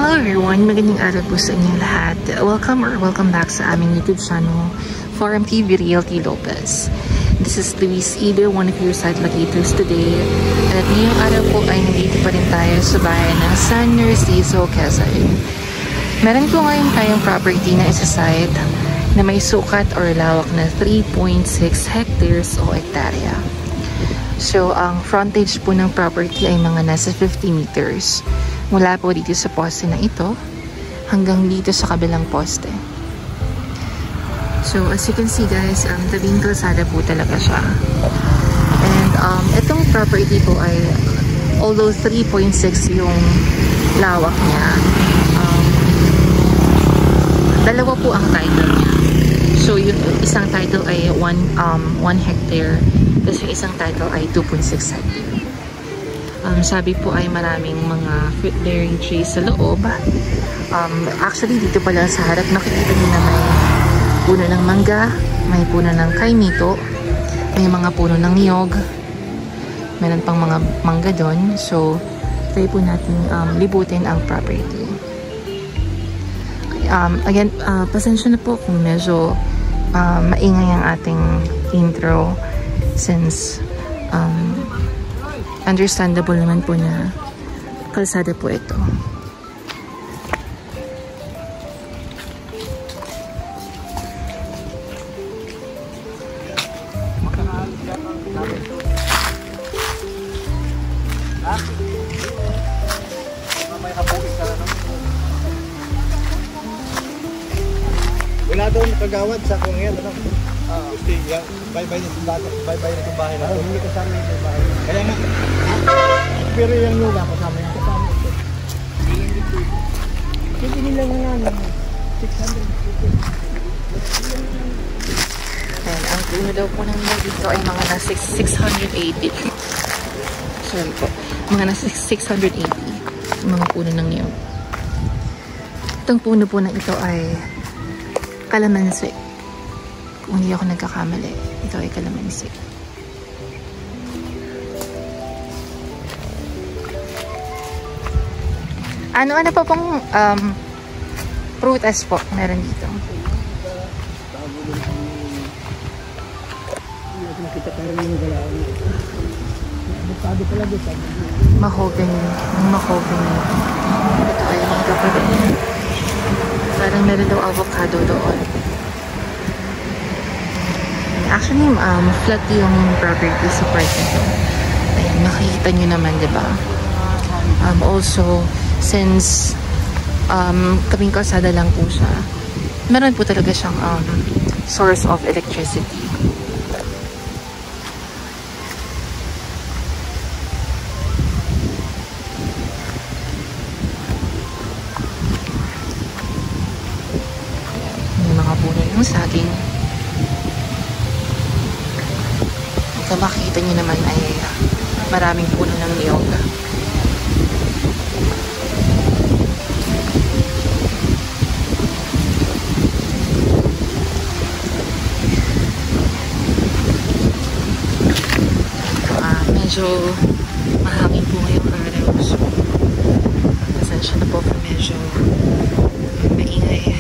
Hello everyone! Magandang araw po sa inyong lahat. Welcome back sa aming YouTube channel, Forum TV Realty Lopez. This is Luis Ida, one of your site locators today. At ngayong araw po ay nandito pa rin tayo sa bayan ng San Narciso, Quezon. Meron po ngayon tayong property na isa site na may sukat or lawak na 3.6 hectares o hektarya. So, ang frontage po ng property ay mga nasa 50 meters. Mula po dito sa poste na ito hanggang dito sa kabilang poste. So as you can see guys, tabing kalsada po talaga siya. And itong property po ay, although 3.6 yung lawak niya, dalawa po ang title niya. So yung isang title ay 1 hectare, tapos yung isang title ay 2.6 hectare. Sabi po ay maraming mga fruit-bearing trees sa loob. Actually, dito pala sa harap, nakikita niyo na may puno ng mangga, may puno ng kaimito, may mga puno ng niyog, meron pang mga mangga doon. So, try po natin libutin ang property. Again, pasensya na po kung medyo maingay ang ating intro since understandable naman po na kalsada po ito. Wala doon kagawad sa kung yan, ano? Gusti, yan. Bye-bye na bahay na. Hindi kasama yung bahay. Kaya nga. Pero yung nula kasama yung kasama. Hindi nila nga namin. 650. And ang puno daw po ng niyog dito ay mga nasa 680. Sorry po. Mga nasa 680. Mga puno ng niyog. Itong puno po na ito ay kalamansi. Kung hindi ako nagkakamali, ito ay kalamansi. Ano pa pong prutas po meron dito? Mahogany. Ito ay mga kapatid. Parang meron daw avocado doon. Actually, flat yung property sa part nito. Ayan, makikita nyo naman, diba? Also, since kaming kalsada lang po siya, meron po talaga siyang source of electricity. May mga puno yung saging. Ito makikita nyo naman ay maraming puno ng niyog. Medyo mahangin po ngayong araw. So, pasensya na po kung medyo maingay.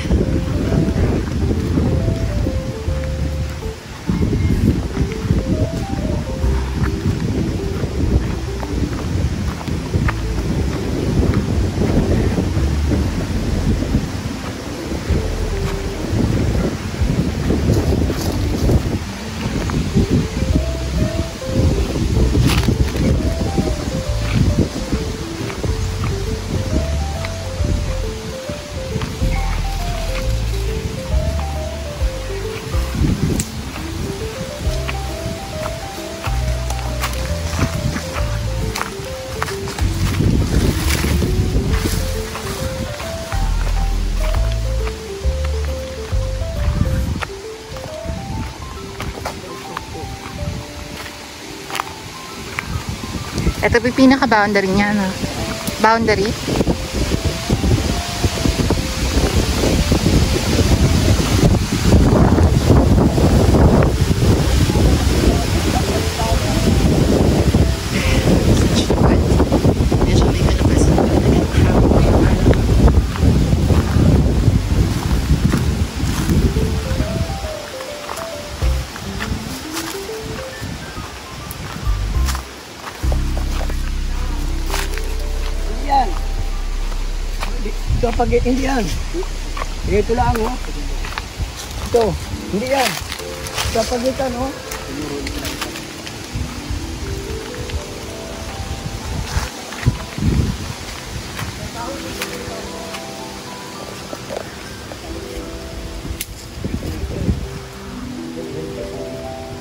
Ito po yung pinaka-boundary niya, no? Boundary. Medyo may kalabas na talagang crowd. Ito pag hindi yan. Ito lang, oh. Ito, hindi yan. Sa pagitan, oh.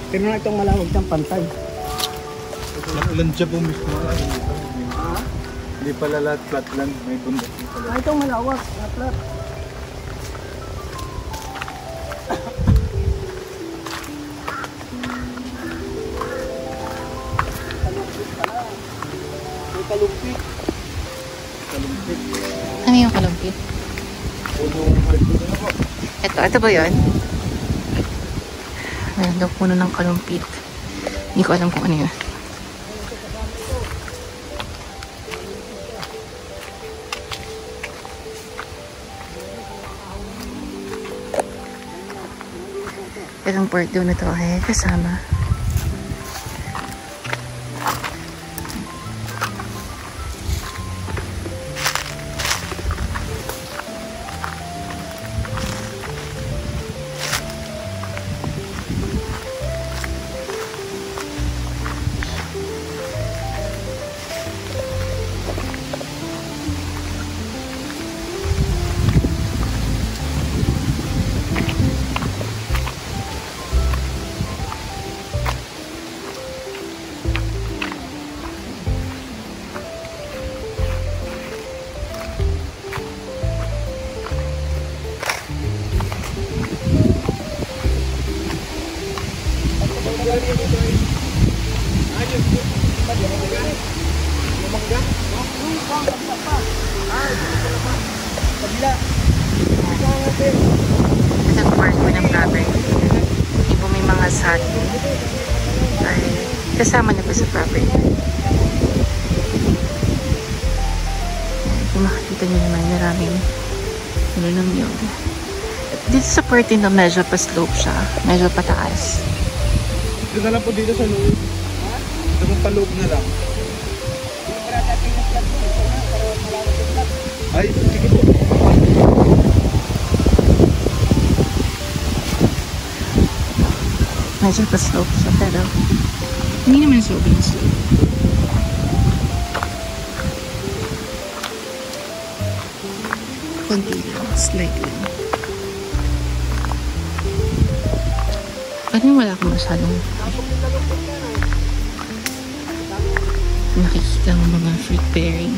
Pero na itong malawag ng pantay. Flatland siya po mismo. Hindi pala lahat flatland, may bundok pala. Itong malawak, flat. May kalumpit. Kalumpit. Ano yung kalumpit? Ito ba yun? Ayan daw puno ng kalumpit. Hindi ko alam kung ano yun. Itong part daw na to ay kasama. Isang part po ng property. Hindi po may mga saging. Ay, kasama na po sa property. Kung makikita nyo naman, maraming ano ng yun. Dito sa part na medyo pa-slope siya. Medyo pataas. Ito na lang po dito sa loob. Ito mong paloob na lang. Ay, sige po. Medyo pa-slope siya, pero hindi naman sobrang slope. Konti lang, slightly. Parang wala akong masyadong nakikita ng mga fruit bearing.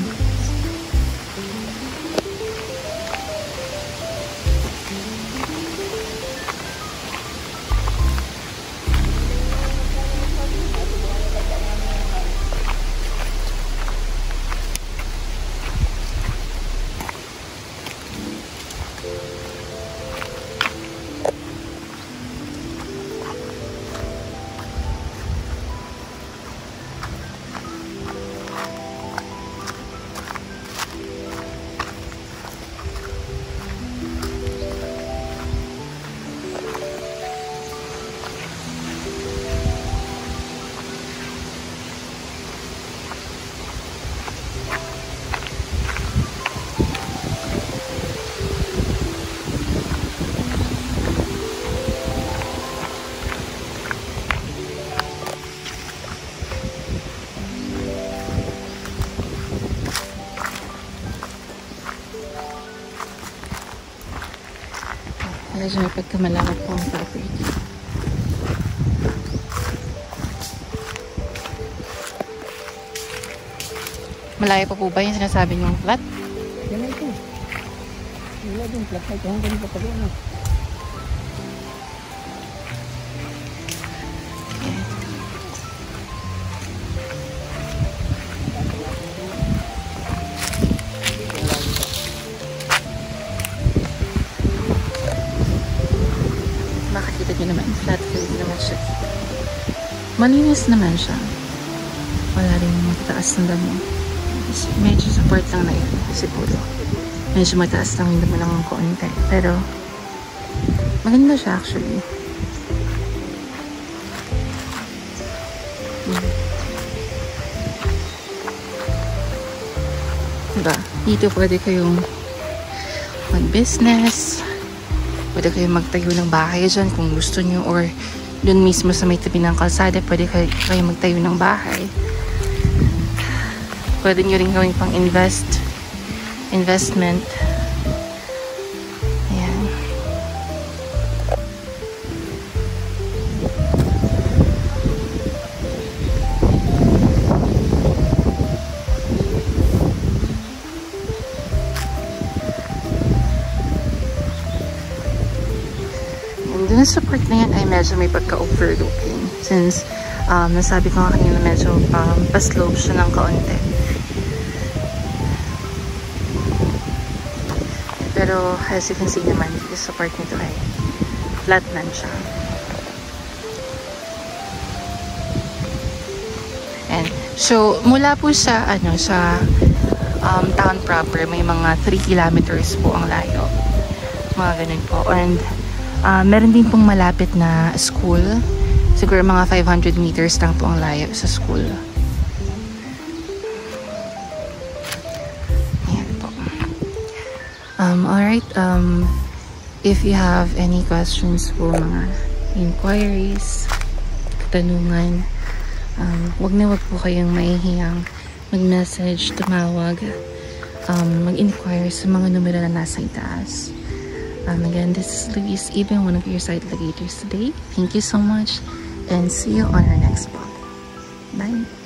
Medyo pagkamalawak po ang property. Malayo pa po ba yung sinasabi niyong flat? Yan na ito. Wala yung flat na ito. Hanggang pa pag ano. Makikita niyo naman, flat field naman siya. Malinis naman siya. Wala rin mataas ng damo. Medyo support lang na yun, siguro. Medyo mataas lang yung damo ng konti. Pero, maganda siya actually. Diba? Dito pwede kayong mag-business. Pwede kayo magtayo ng bahay dyan kung gusto nyo, or dun mismo sa may tabi ng kalsada, pwede kayo magtayo ng bahay. Pwede nyo rin gawing pang investment. Ayan. Dun sa part na yan ay medyo may pagka-overlooking, since nasabi ko nga kanina medyo pa-slope siya ng kaunti. Pero as you can see naman, dito sa part nito ay flat land siya. And so mula po sa town proper, may mga 3 kilometers po ang layo. Mga ganun po. And meron din pong malapit na school. Siguro mga 500 meters lang po ang layo sa school. Ayan po. Alright. If you have any questions po, mga inquiries, katanungan, wag po kayong mahihiyang mag-message, tumawag, mag-inquire sa mga numero na nasa itaas. Again, this is Luis Ibin, one of your site navigators today. Thank you so much, and see you on our next vlog. Bye!